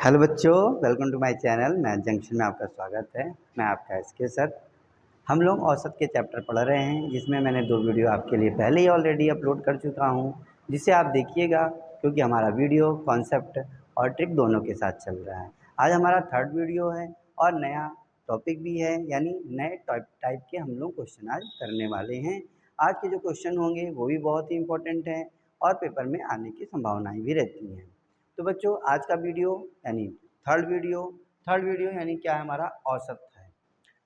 Hello बच्चों, welcome to my channel. मैं junction में आपका स्वागत है। मैं आपका एसके सर। हम लोग औसत के चैप्टर पढ़ रहे हैं, जिसमें मैंने 2 वीडियो आपके लिए पहले ही ऑलरेडी अपलोड कर चुका हूं, जिसे आप देखिएगा, क्योंकि हमारा वीडियो कॉन्सेप्ट और ट्रिक दोनों के साथ चल रहा है। आज हमारा 3rd वीडियो है और नया टॉपिक भी है, यानी नए टाइप के हम लोग क्वेश्चन आज करने वाले हैं। आज के जो क्वेश्चन होंगे वो भी बहुत ही इंपॉर्टेंट हैं और पेपर में आने की संभावनाएँ भी रहती हैं। तो बच्चों, आज का वीडियो यानी थर्ड वीडियो यानी क्या है, हमारा औसत है।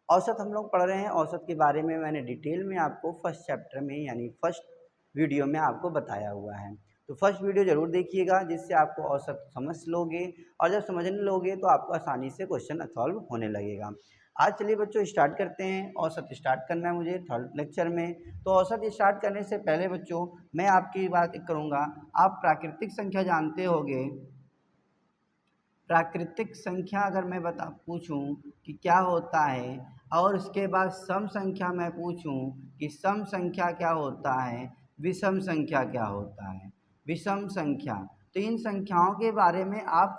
औसत हम लोग पढ़ रहे हैं। औसत के बारे में मैंने डिटेल में आपको फर्स्ट चैप्टर में यानी फर्स्ट वीडियो में आपको बताया हुआ है। तो फर्स्ट वीडियो ज़रूर देखिएगा, जिससे आपको औसत समझ लोगे और जब समझने लोगे तो आपको आसानी से क्वेश्चन सॉल्व होने लगेगा। आज चलिए बच्चों स्टार्ट करते हैं। औसत स्टार्ट करना है मुझे 3rd लेक्चर में। तो औसत स्टार्ट करने से पहले बच्चों मैं आपकी बात करूँगा। आप प्राकृतिक संख्या जानते होंगे। प्राकृतिक संख्या अगर मैं पूछूं कि क्या होता है, और उसके बाद सम संख्या मैं पूछूं कि सम संख्या क्या होता है, विषम संख्या क्या होता है। विषम संख्या, तो इन संख्याओं के बारे में आप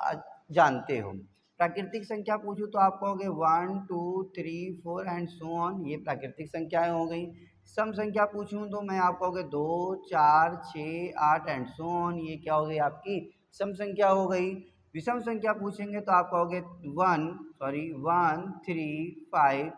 जानते हो। प्राकृतिक संख्या पूछूं तो आप कहोगे 1 2 3 4 एंड सो ऑन, ये प्राकृतिक संख्याएं हो गई। सम संख्या पूछूं तो मैं आप कहोगे 2 4 6 8 एंड सो ऑन, ये क्या हो गई, आपकी सम संख्या हो गई। विषम संख्या पूछेंगे तो आप कहोगे 1 3 5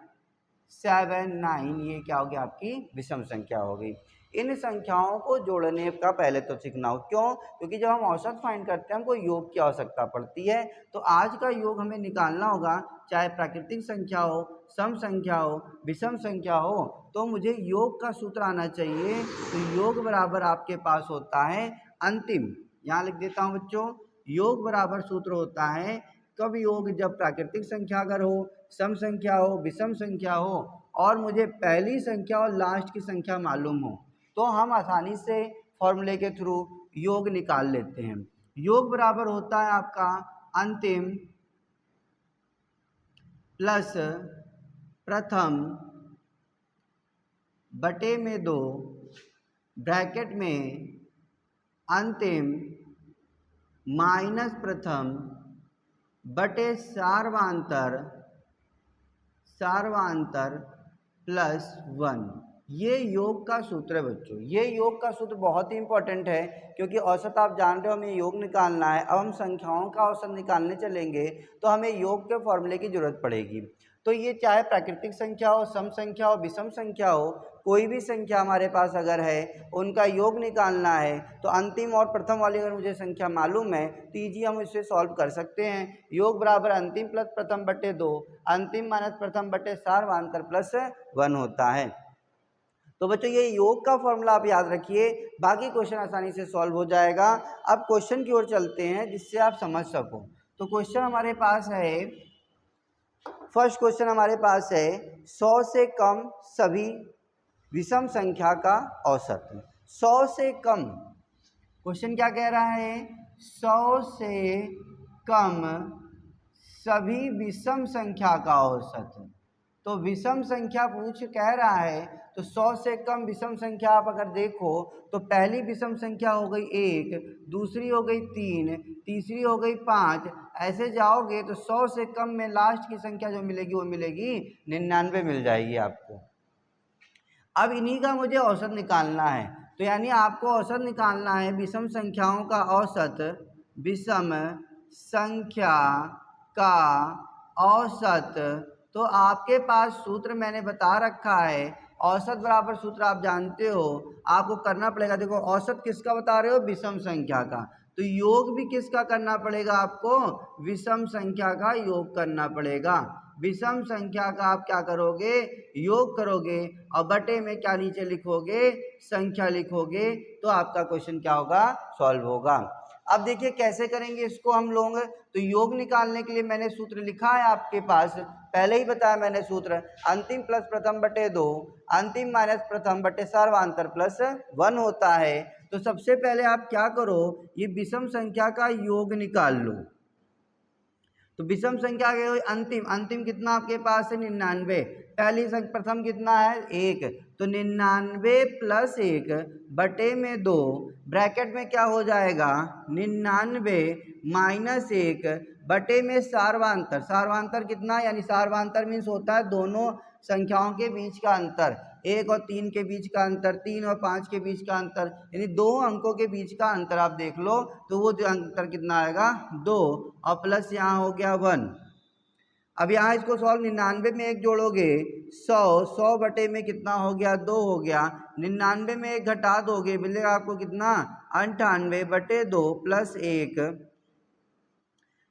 7 9, ये क्या होगी, आपकी विषम संख्या हो गई। इन संख्याओं को जोड़ने का पहले तो सीखना हो। क्यों? क्योंकि जब हम औसत फाइंड करते हैं हमको योग की आवश्यकता पड़ती है। तो आज का योग हमें निकालना होगा, चाहे प्राकृतिक संख्या हो, सम संख्या हो, विषम संख्या हो, तो मुझे योग का सूत्र आना चाहिए। तो योग बराबर आपके पास होता है अंतिम, यहाँ लिख देता हूँ बच्चों, योग बराबर सूत्र होता है कब योग, जब प्राकृतिक संख्या अगर हो, सम संख्या हो, विषम संख्या हो और मुझे पहली संख्या और लास्ट की संख्या मालूम हो, तो हम आसानी से फॉर्मूले के थ्रू योग निकाल लेते हैं। योग बराबर होता है आपका अंतिम प्लस प्रथम बटे में 2 ब्रैकेट में अंतिम माइनस प्रथम बटे सार्वांतर प्लस 1। ये योग का सूत्र है बच्चों। ये योग का सूत्र बहुत ही इंपॉर्टेंट है, क्योंकि औसत आप जान रहे हो हमें योग निकालना है। अब हम संख्याओं का औसत निकालने चलेंगे तो हमें योग के फॉर्मूले की जरूरत पड़ेगी। तो ये चाहे प्राकृतिक संख्या हो, सम संख्या हो, विषम संख्या हो, कोई भी संख्या हमारे पास अगर है उनका योग निकालना है, तो अंतिम और प्रथम वाली अगर मुझे संख्या मालूम है तो ईजी हम इसे सॉल्व कर सकते हैं। योग बराबर अंतिम प्लस प्रथम बटे 2, अंतिम माइनस प्रथम बटे सार्वांतर प्लस 1 होता है। तो बच्चों ये योग का फॉर्मूला आप याद रखिए, बाकी क्वेश्चन आसानी से सॉल्व हो जाएगा। अब क्वेश्चन की ओर चलते हैं जिससे आप समझ सको। तो क्वेश्चन हमारे पास है, फर्स्ट क्वेश्चन हमारे पास है 100 से कम सभी विषम संख्या का औसत। 100 से कम, क्वेश्चन क्या कह रहा है, 100 से कम सभी विषम संख्या का औसत। तो विषम संख्या कह रहा है, तो 100 से कम विषम संख्या आप अगर देखो तो पहली विषम संख्या हो गई 1, दूसरी हो गई 3, तीसरी हो गई 5, ऐसे जाओगे तो 100 से कम में लास्ट की संख्या जो मिलेगी वो मिलेगी 99 मिल जाएगी आपको। अब इन्हीं का मुझे औसत निकालना है। तो यानी आपको औसत निकालना है विषम संख्याओं का औसत, विषम संख्या का औसत। तो आपके पास सूत्र मैंने बता रखा है, औसत बराबर सूत्र आप जानते हो, आपको करना पड़ेगा। देखो औसत किसका बता रहे हो, विषम संख्या का, तो योग भी किसका करना पड़ेगा आपको, विषम संख्या का योग करना पड़ेगा। विषम संख्या का आप क्या करोगे, योग करोगे और बटे में क्या नीचे लिखोगे, संख्या लिखोगे, तो आपका क्वेश्चन क्या होगा, सॉल्व होगा। अब देखिए कैसे करेंगे इसको हम लोग। तो योग निकालने के लिए मैंने सूत्र लिखा है आपके पास, पहले ही बताया मैंने सूत्र, अंतिम प्लस प्रथम बटे 2, अंतिम माइनस प्रथम बटे सर्वांतर प्लस 1 होता है। तो सबसे पहले आप क्या करो, ये विषम संख्या का योग निकाल लो। तो विषम संख्या के अंतिम कितना आपके पास है, 99। पहली प्रथम कितना है 1, तो 99 प्लस 1 बटे में 2, ब्रैकेट में क्या हो जाएगा 99 माइनस 1 बटे में सार्वांतर, सार्वांतर कितना यानी सार्वांतर मीन्स होता है दोनों संख्याओं के बीच का अंतर, 1 और 3 के बीच का अंतर, 3 और 5 के बीच का अंतर, यानी दो अंकों के बीच का अंतर आप देख लो तो वो जो अंतर कितना आएगा 2 और प्लस यहाँ हो गया 1। अब यहाँ इसको सॉल्व 99 में 1 जोड़ोगे 100 बटे में कितना हो गया 2 हो गया, 99 में 1 घटा दोगे मिलेगा आपको कितना 98 बटे 2 प्लस 1,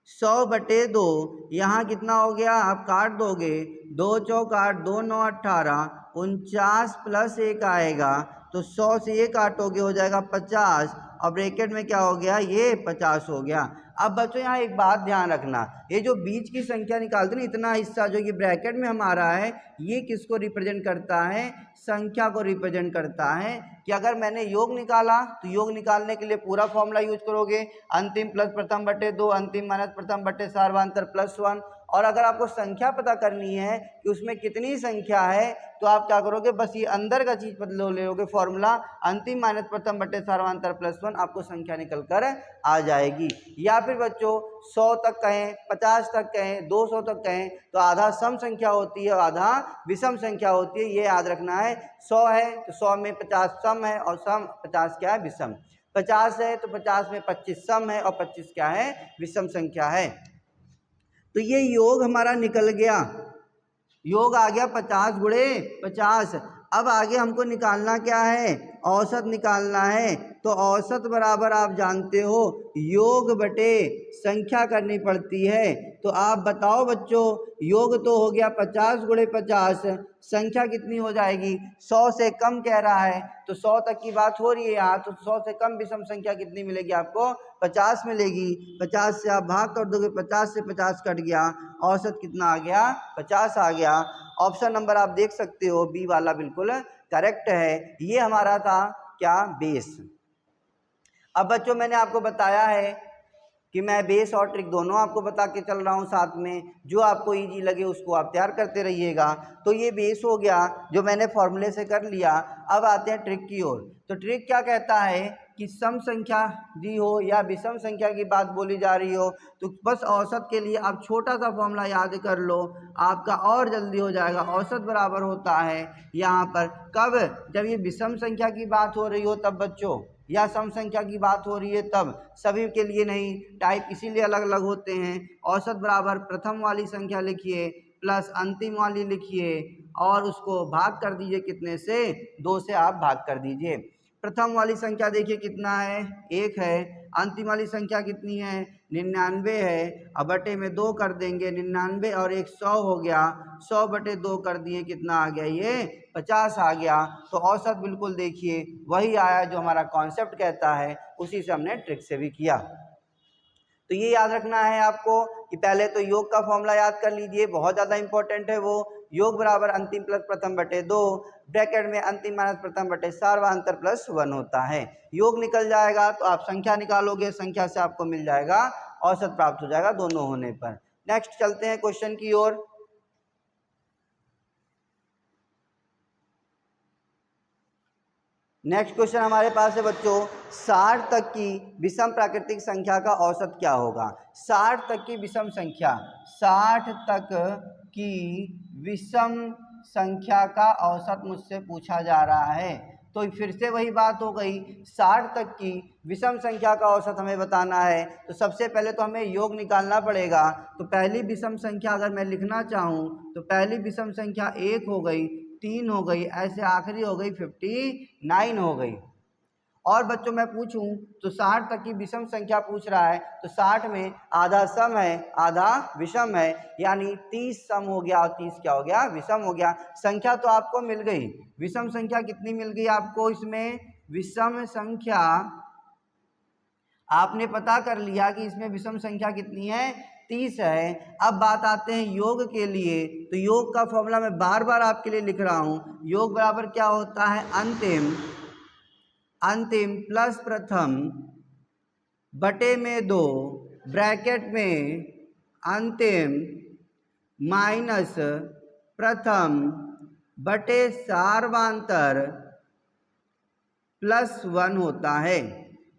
100 बटे 2 यहाँ कितना हो गया आप काट दोगे 2 चौक 8 2 9 18 49 प्लस 1 आएगा, तो 100 से ये काटोगे हो जाएगा 50 और ब्रैकेट में क्या हो गया ये 50 हो गया। अब बच्चों यहाँ एक बात ध्यान रखना, ये जो बीच की संख्या निकालते ना इतना हिस्सा जो ये ब्रैकेट में हमारा है ये किसको रिप्रेजेंट करता है, संख्या को रिप्रेजेंट करता है। कि अगर मैंने योग निकाला तो योग निकालने के लिए पूरा फॉर्मूला यूज करोगे, अंतिम प्लस प्रथम बटे 2, अंतिम माइनस प्रथम बटे सार्वांतर प्लस 1। और अगर आपको संख्या पता करनी है कि उसमें कितनी संख्या है तो आप क्या करोगे बस ये अंदर का चीज बदलो ले लोगे फॉर्मूला, अंतिम माइनस प्रथम बटे सार्वांतर प्लस 1, आपको संख्या निकल कर आ जाएगी। या फिर बच्चों 100 तक कहें 50 तक कहें 200 तक कहें तो आधा सम संख्या होती है और आधा विषम संख्या होती है, ये याद रखना है। 100 है तो 100 में 50 सम है और सम 50 क्या है विषम, 50 है तो 50 में 25 सम है और 25 क्या है विषम संख्या है। तो ये योग हमारा निकल गया, योग आ गया 50 गुणे 50। अब आगे हमको निकालना क्या है औसत निकालना है, तो औसत बराबर आप जानते हो योग बटे संख्या करनी पड़ती है। तो आप बताओ बच्चों योग तो हो गया 50 गुणे 50, संख्या कितनी हो जाएगी 100 से कम कह रहा है तो 100 तक की बात हो रही है यहाँ, तो 100 से कम विषम संख्या कितनी मिलेगी आपको 50 मिलेगी। 50 से आप भाग कर दोगे 50 से 50 कट गया, औसत कितना आ गया 50 आ गया। ऑप्शन नंबर आप देख सकते हो बी वाला बिल्कुल करेक्ट है। ये हमारा था क्या बेस। अब बच्चों मैंने आपको बताया है कि मैं बेस और ट्रिक दोनों आपको बता के चल रहा हूँ साथ में, जो आपको इजी लगे उसको आप तैयार करते रहिएगा। तो ये बेस हो गया जो मैंने फॉर्मूले से कर लिया। अब आते हैं ट्रिक की ओर। तो ट्रिक क्या कहता है कि सम संख्या दी हो या विषम संख्या की बात बोली जा रही हो तो बस औसत के लिए आप छोटा सा फॉर्मूला याद कर लो, आपका और जल्दी हो जाएगा। औसत बराबर होता है यहाँ पर कब, जब ये विषम संख्या की बात हो रही हो तब बच्चों, या सम संख्या की बात हो रही है तब, सभी के लिए नहीं, टाइप इसीलिए अलग अलग होते हैं। औसत बराबर प्रथम वाली संख्या लिखिए प्लस अंतिम वाली लिखिए और उसको भाग कर दीजिए कितने से 2 से आप भाग कर दीजिए। प्रथम वाली संख्या देखिए कितना है 1 है, अंतिम वाली संख्या कितनी है 99 है, अब बटे में 2 कर देंगे, 99 और 1 100 हो गया, 100 बटे 2 कर दिए कितना आ गया ये 50 आ गया। तो औसत बिल्कुल देखिए वही आया जो हमारा कॉन्सेप्ट कहता है, उसी से हमने ट्रिक से भी किया। तो ये याद रखना है आपको कि पहले तो योग का फॉर्मूला याद कर लीजिए, बहुत ज़्यादा इंपॉर्टेंट है वो। योग बराबर अंतिम प्लस प्रथम बटे 2, ब्रैकेट में अंतिम माइनस प्रथम बटे सार्वांतर प्लस 1 होता है। योग निकल जाएगा तो आप संख्या निकालोगे, संख्या से आपको मिल जाएगा औसत प्राप्त हो जाएगा दोनों होने पर। नेक्स्ट चलते हैं क्वेश्चन की ओर। नेक्स्ट क्वेश्चन हमारे पास है बच्चों 60 तक की विषम प्राकृतिक संख्या का औसत क्या होगा। 60 तक की विषम संख्या, 60 तक की विषम संख्या का औसत मुझसे पूछा जा रहा है। तो फिर से वही बात हो गई, 60 तक की विषम संख्या का औसत हमें बताना है तो सबसे पहले तो हमें योग निकालना पड़ेगा। तो पहली विषम संख्या अगर मैं लिखना चाहूँ तो पहली विषम संख्या 1 हो गई, 3 हो गई, ऐसे आखिरी हो गई 59 हो गई। और बच्चों मैं पूछूं तो 60 तक की विषम संख्या पूछ रहा है तो 60 में आधा सम है आधा विषम है, यानी 30 सम हो गया और 30 क्या हो गया विषम हो गया। संख्या तो आपको मिल गई, विषम संख्या कितनी मिल गई आपको, इसमें विषम संख्या आपने पता कर लिया कि इसमें विषम संख्या कितनी है 30 है। अब बात आते हैं योग के लिए। तो योग का फॉर्मूला मैं बार बार आपके लिए लिख रहा हूँ, योग बराबर क्या होता है अंतिम प्लस प्रथम बटे में 2, ब्रैकेट में अंतिम माइनस प्रथम बटे सार्वांतर +1 होता है।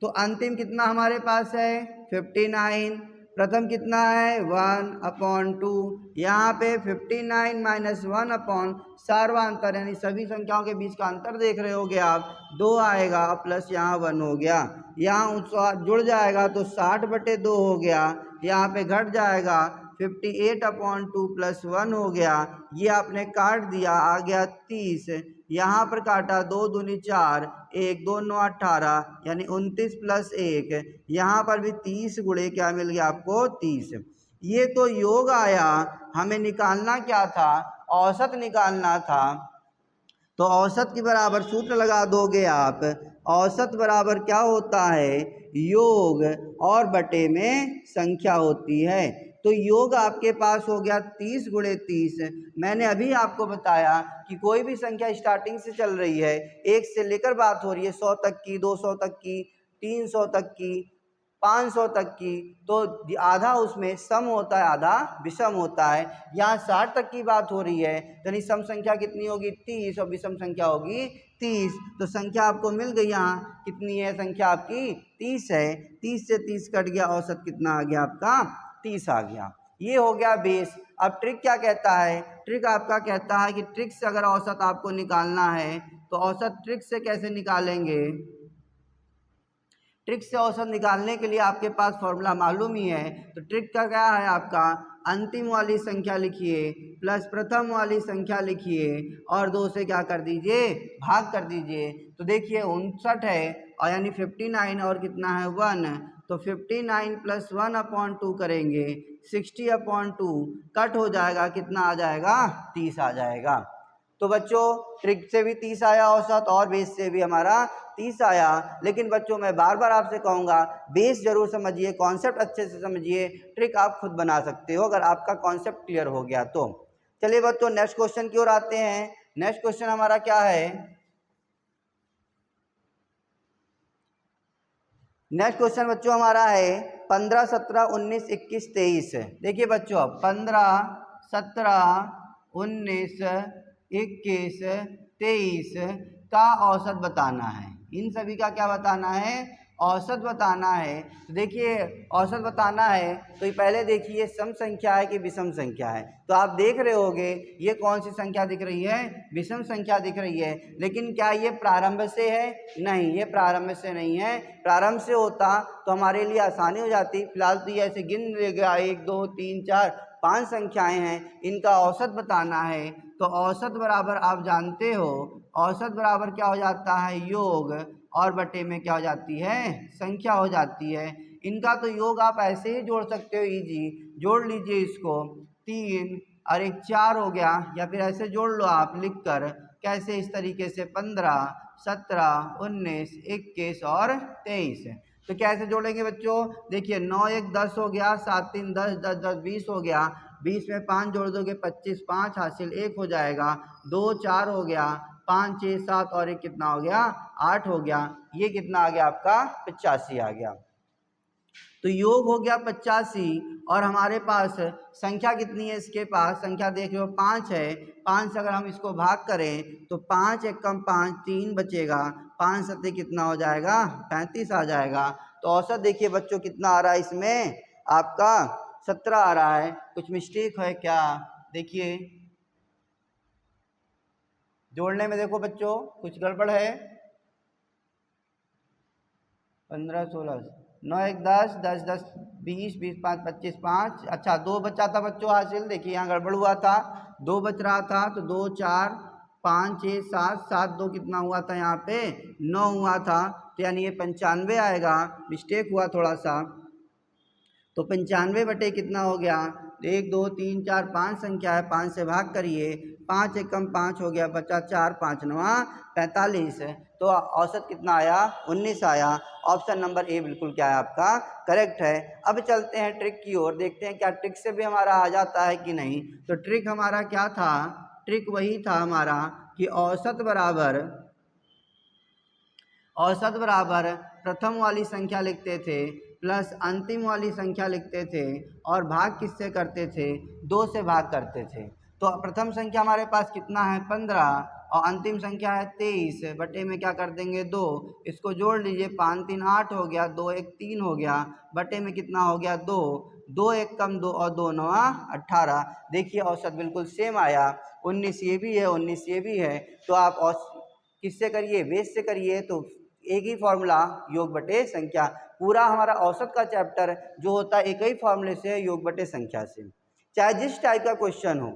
तो अंतिम कितना हमारे पास है 59, प्रथम कितना है 1/2, यहाँ पे 59 - 1 सार्वांतर यानी सभी संख्याओं के बीच का अंतर देख रहे होगे आप, 2 आएगा प्लस यहाँ 1 हो गया, यहाँ जुड़ जाएगा तो 60/2 हो गया, यहाँ पे घट जाएगा 58/2 + 1 हो गया, ये आपने काट दिया आ गया 30, यहाँ पर काटा 2 दूनी 4, 1 2 9 18 यानी 29 + 1, यहाँ पर भी 30 गुणे क्या मिल गया आपको 30। ये तो योग आया, हमें निकालना क्या था, औसत निकालना था। तो औसत के बराबर सूत्र लगा दोगे आप, औसत बराबर क्या होता है योग और बटे में संख्या होती है। तो योग आपके पास हो गया 30 × 30। मैंने अभी आपको बताया कि कोई भी संख्या स्टार्टिंग से चल रही है, 1 से लेकर बात हो रही है 100 तक की, 200 तक की, 300 तक की, 500 तक की, तो आधा उसमें सम होता है आधा विषम होता है। यहाँ 60 तक की बात हो रही है, यानी सम संख्या कितनी होगी 30 और विषम संख्या होगी 30। तो संख्या आपको मिल गई, यहाँ कितनी है संख्या आपकी 30 है, 30 से 30 कट गया, औसत कितना आ गया आपका 30 आ गया। ये हो गया बेस। अब ट्रिक क्या कहता है, ट्रिक आपका कहता है कि ट्रिक से अगर औसत आपको निकालना है तो औसत ट्रिक से कैसे निकालेंगे। ट्रिक से औसत निकालने के लिए आपके पास फॉर्मूला मालूम ही है। तो ट्रिक का क्या है आपका, अंतिम वाली संख्या लिखिए प्लस प्रथम वाली संख्या लिखिए और 2 से क्या कर दीजिए भाग कर दीजिए। तो देखिए 59 है और यानी 59 और कितना है 1, तो 59 + 1/2 करेंगे, 60/2 कट हो जाएगा, कितना आ जाएगा 30 आ जाएगा। तो बच्चों ट्रिक से भी 30 आया औसत और बेस से भी हमारा 30 आया। लेकिन बच्चों मैं बार बार आपसे कहूँगा बेस जरूर समझिए, कॉन्सेप्ट अच्छे से समझिए, ट्रिक आप खुद बना सकते हो अगर आपका कॉन्सेप्ट क्लियर हो गया तो। चलिए बच्चों नेक्स्ट क्वेश्चन की ओर आते हैं। नेक्स्ट क्वेश्चन हमारा क्या है, नेक्स्ट क्वेश्चन बच्चों हमारा है 15 17 19 21 23। देखिए बच्चों 15 17 19 21 23 का औसत बताना है। इन सभी का क्या बताना है, औसत बताना है। तो देखिए औसत बताना है तो पहले देखिए सम संख्या है कि विषम संख्या है। तो आप देख रहे होगे ये कौन सी संख्या दिख रही है, विषम संख्या दिख रही है। लेकिन क्या ये प्रारंभ से है, नहीं ये प्रारंभ से नहीं है। प्रारंभ से होता तो हमारे लिए आसानी हो जाती। फिलहाल तो ये ऐसे गिन लेगा 1 2 3 4 5 संख्याएं हैं, इनका औसत बताना है। तो औसत बराबर आप जानते हो, औसत बराबर क्या हो जाता है योग और बटे में क्या हो जाती है संख्या हो जाती है। इनका तो योग आप ऐसे ही जोड़ सकते हो, इजी जोड़ लीजिए इसको, 3 और 1 4 हो गया, या फिर ऐसे जोड़ लो आप लिख कर, कैसे इस तरीके से 15 17 19 21 और 23। तो कैसे जोड़ेंगे बच्चों, देखिए 9 1 10 हो गया, 7 3 10 10 10 20 हो गया, 20 में 5 जोड़ दोगे 25, 5 हासिल 1 हो जाएगा, 2 4 हो गया, 5 6 7 और 1 कितना हो गया 8 हो गया, ये कितना आ गया आपका 85 आ गया। तो योग हो गया 85 और हमारे पास संख्या कितनी है, इसके पास संख्या देख रहे हो 5 है। 5 से अगर हम इसको भाग करें तो 5 1 कम 5 3 बचेगा, 5 7 कितना हो जाएगा 35 आ जाएगा। तो औसत देखिए बच्चों कितना आ रहा है इसमें आपका 17 आ रहा है। कुछ मिस्टेक है क्या, देखिए जोड़ने में देखो बच्चों कुछ गड़बड़ है। 15 16 9 1 10 10 10 20 20 5 25 5, अच्छा 2 बचा था बच्चों हासिल, देखिए यहाँ गड़बड़ हुआ था, 2 बच रहा था तो 2 4 5 6 7 7 2 कितना हुआ था यहाँ पे 9 हुआ था, तो यानी ये 95 आएगा, मिस्टेक हुआ थोड़ा सा। तो 95 बटे कितना हो गया 1 2 3 4 5 संख्या है, 5 से भाग करिए, 5 1 कम 5 हो गया, बचा 4 5 9 45। तो औसत कितना आया 19 आया। ऑप्शन नंबर ए बिल्कुल क्या है आपका करेक्ट है। अब चलते हैं ट्रिक की ओर, देखते हैं क्या ट्रिक से भी हमारा आ जाता है कि नहीं। तो ट्रिक हमारा क्या था, ट्रिक वही था हमारा कि औसत बराबर प्रथम वाली संख्या लिखते थे प्लस अंतिम वाली संख्या लिखते थे और भाग किससे करते थे 2 से भाग करते थे। तो प्रथम संख्या हमारे पास कितना है 15 और अंतिम संख्या है 23 बटे में क्या कर देंगे 2, इसको जोड़ लीजिए 5 3 8 हो गया, 2 1 3 हो गया, बटे में कितना हो गया 2, 2 1 कम 2 और 2 9 18। देखिए औसत बिल्कुल सेम आया, 19 ये भी है 19 ये भी है। तो आप किससे करिए, बेस से करिए, तो एक ही फॉर्मूला योग बटे संख्या। पूरा हमारा औसत का चैप्टर जो होता है एक ही फॉर्मूले से, योग बटे संख्या से। चाहे जिस टाइप का क्वेश्चन हो,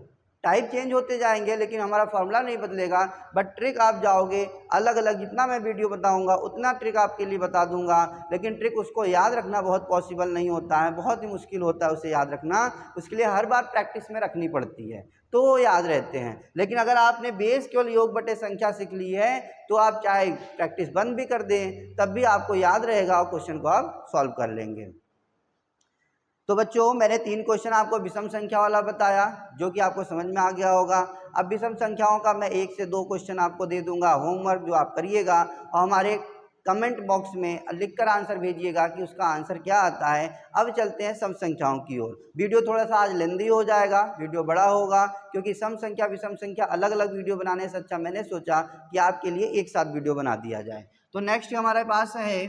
टाइप चेंज होते जाएंगे लेकिन हमारा फॉर्मूला नहीं बदलेगा, बट ट्रिक आप जाओगे अलग अलग। जितना मैं वीडियो बताऊंगा उतना ट्रिक आपके लिए बता दूंगा, लेकिन ट्रिक उसको याद रखना बहुत पॉसिबल नहीं होता है, बहुत ही मुश्किल होता है उसे याद रखना। उसके लिए हर बार प्रैक्टिस में रखनी पड़ती है तो वो याद रहते हैं। लेकिन अगर आपने बेस केवल योग बटे संख्या सीख ली है तो आप चाहे प्रैक्टिस बंद भी कर दें तब भी आपको याद रहेगा और क्वेश्चन को आप सॉल्व कर लेंगे। तो बच्चों मैंने 3 क्वेश्चन आपको विषम संख्या वाला बताया जो कि आपको समझ में आ गया होगा। अब विषम संख्याओं का मैं 1 से 2 क्वेश्चन आपको दे दूंगा होमवर्क, जो आप करिएगा और हमारे कमेंट बॉक्स में लिखकर आंसर भेजिएगा कि उसका आंसर क्या आता है। अब चलते हैं सम संख्याओं की ओर। वीडियो थोड़ा सा आज लेंदी हो जाएगा, वीडियो बड़ा होगा, क्योंकि सम संख्या विषम संख्या अलग अलग वीडियो बनाने से अच्छा मैंने सोचा कि आपके लिए एक साथ वीडियो बना दिया जाए। तो नेक्स्ट हमारे पास है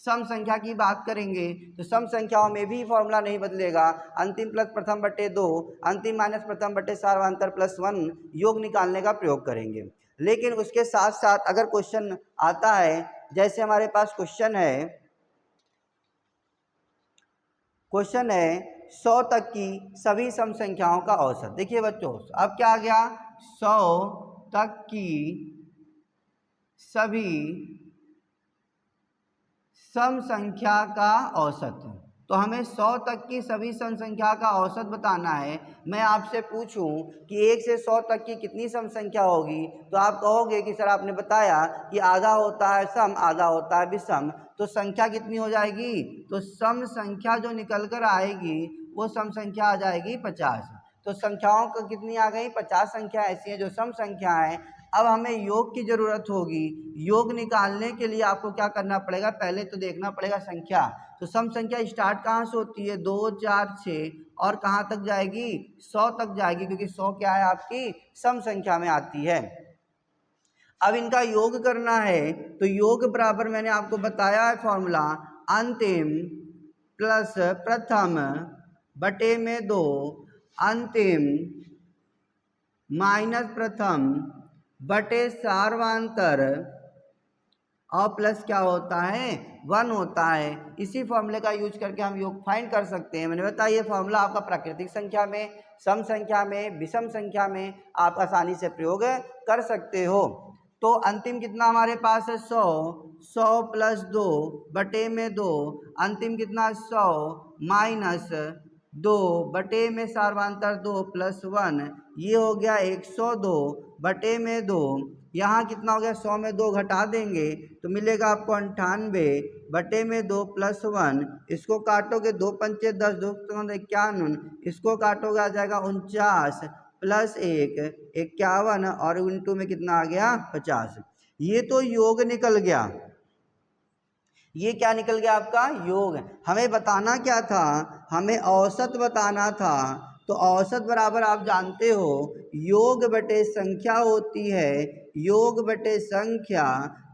सम संख्या की बात करेंगे। तो सम संख्याओं में भी फॉर्मूला नहीं बदलेगा, अंतिम प्लस प्रथम बटे 2, अंतिम माइनस प्रथम बटे सार्वधातुक प्लस 1 योग निकालने का प्रयोग करेंगे। लेकिन उसके साथ साथ अगर क्वेश्चन आता है, जैसे हमारे पास क्वेश्चन है 100 तक की सभी सम संख्याओं का औसत। देखिए बच्चों अब क्या आ गया, 100 तक की सभी सम संख्या का औसत। तो हमें 100 तक की सभी सम संख्या का औसत बताना है। मैं आपसे पूछूं कि 1 से 100 तक की कितनी सम संख्या होगी, तो आप कहोगे कि सर आपने बताया कि आधा होता है सम, आधा होता है विषम, तो संख्या कितनी हो जाएगी, तो सम संख्या जो निकल कर आएगी वो सम संख्या आ जाएगी 50। तो संख्याओं का कितनी आ गई, 50 संख्या ऐसी हैं जो सम संख्या है। अब हमें योग की ज़रूरत होगी। योग निकालने के लिए आपको क्या करना पड़ेगा, पहले तो देखना पड़ेगा संख्या। तो सम संख्या स्टार्ट कहाँ से होती है, 2 4 6 और कहाँ तक जाएगी, 100 तक जाएगी, क्योंकि 100 क्या है आपकी सम संख्या में आती है। अब इनका योग करना है, तो योग बराबर मैंने आपको बताया है फॉर्मूला, अंतिम प्लस प्रथम बटे में 2, अंतिम माइनस प्रथम बटे सार्वांतर और प्लस क्या होता है 1 होता है। इसी फॉर्मूले का यूज करके हम योग फाइंड कर सकते हैं। मैंने बताया ये फॉर्मूला आपका प्राकृतिक संख्या में, सम संख्या में, विषम संख्या में आप आसानी से प्रयोग कर सकते हो। तो अंतिम कितना हमारे पास है 100, 100 प्लस 2 बटे में 2, अंतिम कितना 100 माइनस 2 बटे में सार्वांतर 2 प्लस 1, ये हो गया 102 बटे में 2। यहाँ कितना हो गया, 100 में 2 घटा देंगे तो मिलेगा आपको 98 बटे में 2 प्लस 1। इसको काटोगे 2 पंचे 10, 2 51, इसको काटोगे आ जाएगा 49 प्लस 1 51 और इंटू में कितना आ गया 50। ये तो योग निकल गया, ये क्या निकल गया आपका योग। हमें बताना क्या था, हमें औसत बताना था। तो औसत बराबर आप जानते हो योग बटे संख्या होती है, योग बटे संख्या।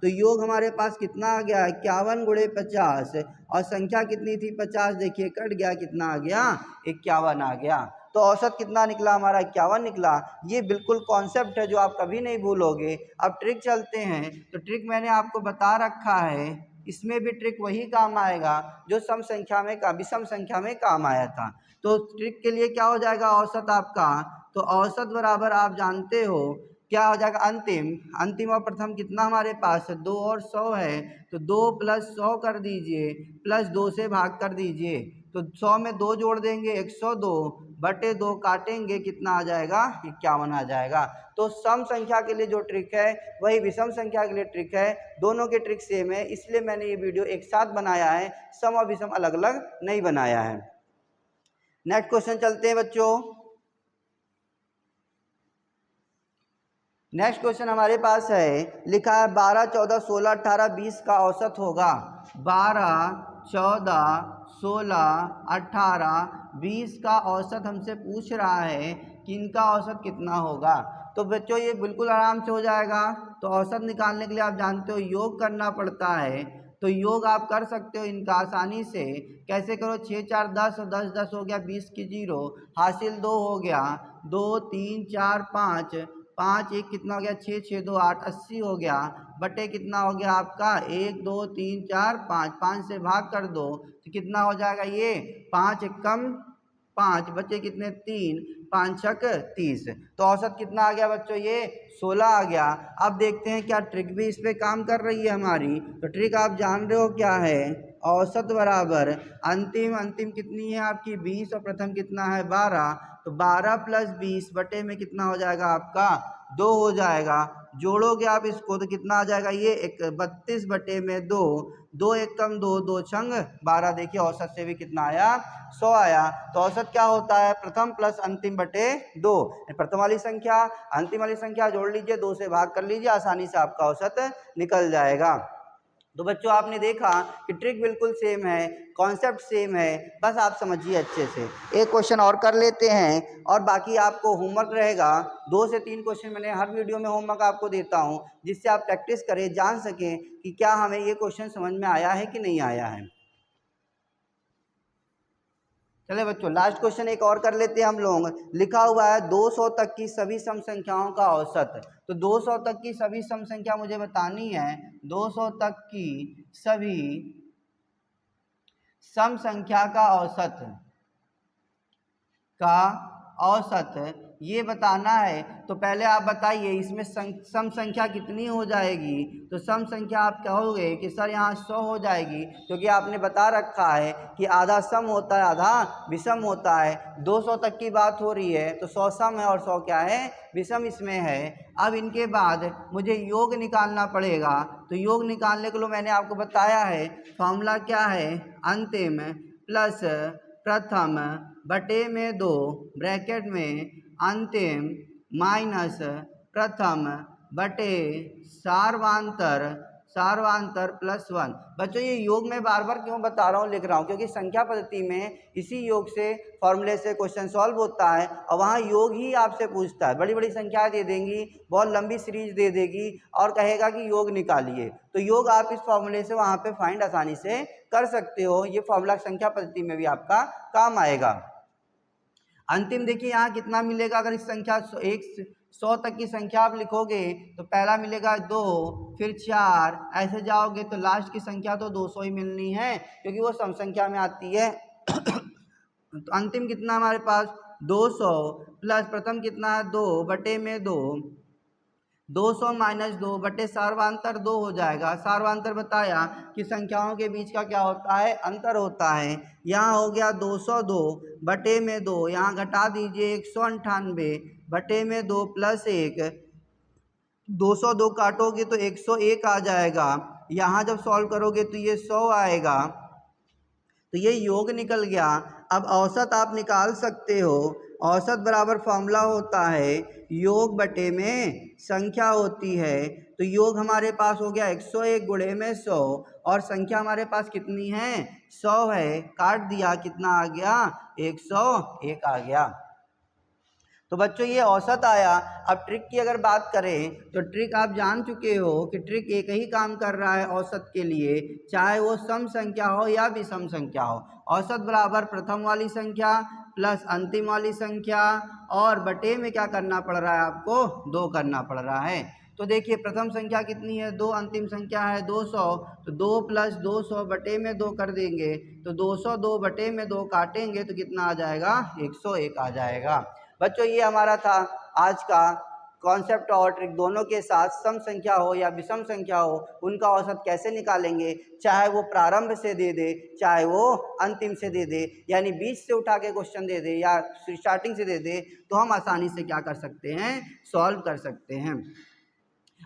तो योग हमारे पास कितना आ गया 51 गुणे 50 और संख्या कितनी थी 50, देखिए कट गया, कितना आ गया 51 आ गया। तो औसत कितना निकला हमारा 51 निकला। ये बिल्कुल कॉन्सेप्ट है जो आप कभी नहीं भूलोगे। अब ट्रिक चलते हैं, तो ट्रिक मैंने आपको बता रखा है, इसमें भी ट्रिक वही काम आएगा जो सम संख्या में विषम संख्या में काम आया था। तो ट्रिक के लिए क्या हो जाएगा औसत आपका, तो औसत बराबर आप जानते हो क्या हो जाएगा, अंतिम और प्रथम कितना हमारे पास है 2 और 100 है, तो 2 प्लस 100 कर दीजिए, प्लस 2 से भाग कर दीजिए, तो 100 में 2 जोड़ देंगे 102 बटे 2 काटेंगे कितना आ जाएगा 51 आ जाएगा। तो सम संख्या के लिए जो ट्रिक है वही विषम संख्या के लिए ट्रिक है, दोनों के ट्रिक सेम है, इसलिए मैंने ये वीडियो एक साथ बनाया है, सम और विषम अलग अलग नहीं बनाया है। नेक्स्ट क्वेश्चन चलते हैं बच्चों। नेक्स्ट क्वेश्चन हमारे पास है, लिखा है 12 14 16 18 20 का औसत होगा। 12 14 16 18 20 का औसत हमसे पूछ रहा है कि इनका औसत कितना होगा। तो बच्चों ये बिल्कुल आराम से हो जाएगा। तो औसत निकालने के लिए आप जानते हो योग करना पड़ता है, तो योग आप कर सकते हो इनका आसानी से। कैसे करो, 6 4 10 और 10 10 हो गया 20 की 0, हासिल 2 हो गया, 2 3 4 5, 5 1 कितना हो गया 6 6 2 8, 80 हो गया, बटे कितना हो गया आपका 1 2 3 4 5, 5 से भाग कर दो तो कितना हो जाएगा ये 5 एकम 5, बचे कितने 3, 5 छक 30। तो औसत कितना आ गया बच्चों, ये 16 आ गया। अब देखते हैं क्या ट्रिक भी इस पे काम कर रही है हमारी। तो ट्रिक आप जान रहे हो क्या है, औसत बराबर अंतिम कितनी है आपकी 20 और प्रथम कितना है 12, तो 12 प्लस 20 बटे में कितना हो जाएगा आपका 2 हो जाएगा। जोड़ोगे आप इसको तो कितना आ जाएगा ये 32 बटे में 2, 2 एक कम 2, 2 छंग 12। देखिए औसत से भी कितना आया 100 आया। तो औसत क्या होता है, प्रथम प्लस अंतिम बटे 2। प्रथम वाली संख्या अंतिम वाली संख्या जोड़ लीजिए, 2 से भाग कर लीजिए, आसानी से आपका औसत निकल जाएगा। तो बच्चों आपने देखा कि ट्रिक बिल्कुल सेम है, कॉन्सेप्ट सेम है, बस आप समझिए अच्छे से। एक क्वेश्चन और कर लेते हैं और बाकी आपको होमवर्क रहेगा। 2 से 3 क्वेश्चन मैंने हर वीडियो में होमवर्क आपको देता हूं, जिससे आप प्रैक्टिस करें, जान सकें कि क्या हमें ये क्वेश्चन समझ में आया है कि नहीं आया है। चले बच्चों लास्ट क्वेश्चन एक और कर लेते हैं हम लोग। लिखा हुआ है 200 तक की सभी सम संख्याओं का औसत। तो 200 तक की सभी सम संख्या मुझे बतानी है। 200 तक की सभी सम संख्या का औसत ये बताना है। तो पहले आप बताइए इसमें सम संख्या कितनी हो जाएगी। तो सम संख्या आप कहोगे कि सर यहाँ 100 हो जाएगी, क्योंकि आपने बता रखा है कि आधा सम होता है आधा विषम होता है। 200 तक की बात हो रही है तो 100 सम है और 100 क्या है विषम इसमें है। अब इनके बाद मुझे योग निकालना पड़ेगा। तो योग निकालने के लिए मैंने आपको बताया है फॉर्मूला क्या है, अंतिम प्लस प्रथम बटे में 2 ब्रैकेट में अंतिम माइनस प्रथम बटे सार्वांतर प्लस 1। बच्चों ये योग में बार बार क्यों बता रहा हूँ लिख रहा हूँ, क्योंकि संख्या पद्धति में इसी योग से फॉर्मूले से क्वेश्चन सॉल्व होता है और वहाँ योग ही आपसे पूछता है। बड़ी बड़ी संख्याएं दे देंगी, बहुत लंबी सीरीज दे देगी और कहेगा कि योग निकालिए। तो योग आप इस फॉर्मूले से वहाँ पे फाइंड आसानी से कर सकते हो। ये फॉर्मूला संख्या पद्धति में भी आपका काम आएगा। अंतिम देखिए यहाँ कितना मिलेगा, अगर इस संख्या 100 तक की संख्या आप लिखोगे तो पहला मिलेगा 2, फिर 4, ऐसे जाओगे तो लास्ट की संख्या तो 200 ही मिलनी है, क्योंकि वो सम संख्या में आती है। तो अंतिम कितना हमारे पास 200 प्लस प्रथम कितना है 2 बटे में 2, 200 माइनस 2 बटे सार्वांतर 2 हो जाएगा। सार्वांतर बताया कि संख्याओं के बीच का क्या होता है, अंतर होता है। यहाँ हो गया 202 बटे में 2, यहाँ घटा दीजिए 198 बटे में 2 प्लस 1, 202 काटोगे तो 101 आ जाएगा। यहाँ जब सॉल्व करोगे तो ये 100 आएगा। तो ये योग निकल गया। अब औसत आप निकाल सकते हो। औसत बराबर फॉर्मूला होता है योग बटे में संख्या होती है। तो योग हमारे पास हो गया 101 गुणे में 100 और संख्या हमारे पास कितनी है 100 है। काट दिया कितना आ गया 101 आ गया। तो बच्चों ये औसत आया। अब ट्रिक की अगर बात करें तो ट्रिक आप जान चुके हो कि ट्रिक एक ही काम कर रहा है औसत के लिए, चाहे वो सम संख्या हो या विषम संख्या हो। औसत बराबर प्रथम वाली संख्या प्लस अंतिम वाली संख्या और बटे में क्या करना पड़ रहा है आपको 2 करना पड़ रहा है। तो देखिए प्रथम संख्या कितनी है 2, अंतिम संख्या है 200, तो 2 प्लस 200 बटे में 2 कर देंगे तो 202 बटे में 2 काटेंगे तो कितना आ जाएगा 101 आ जाएगा। बच्चों ये हमारा था आज का कॉन्सेप्ट और ट्रिक। दोनों के साथ सम संख्या हो या विषम संख्या हो उनका औसत कैसे निकालेंगे, चाहे वो प्रारंभ से दे दे चाहे वो अंतिम से दे दे, यानी बीच से उठा के क्वेश्चन दे दे या स्टार्टिंग से दे दे, तो हम आसानी से क्या कर सकते हैं सॉल्व कर सकते हैं।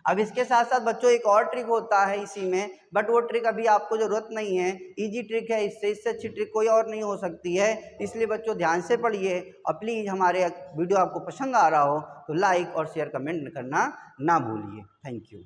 अब इसके साथ साथ बच्चों एक और ट्रिक होता है इसी में, बट वो ट्रिक अभी आपको जरूरत नहीं है, इजी ट्रिक है, इससे अच्छी ट्रिक कोई और नहीं हो सकती है। इसलिए बच्चों ध्यान से पढ़िए और प्लीज़ हमारे वीडियो आपको पसंद आ रहा हो तो लाइक और शेयर कमेंट करना ना भूलिए। Thank you.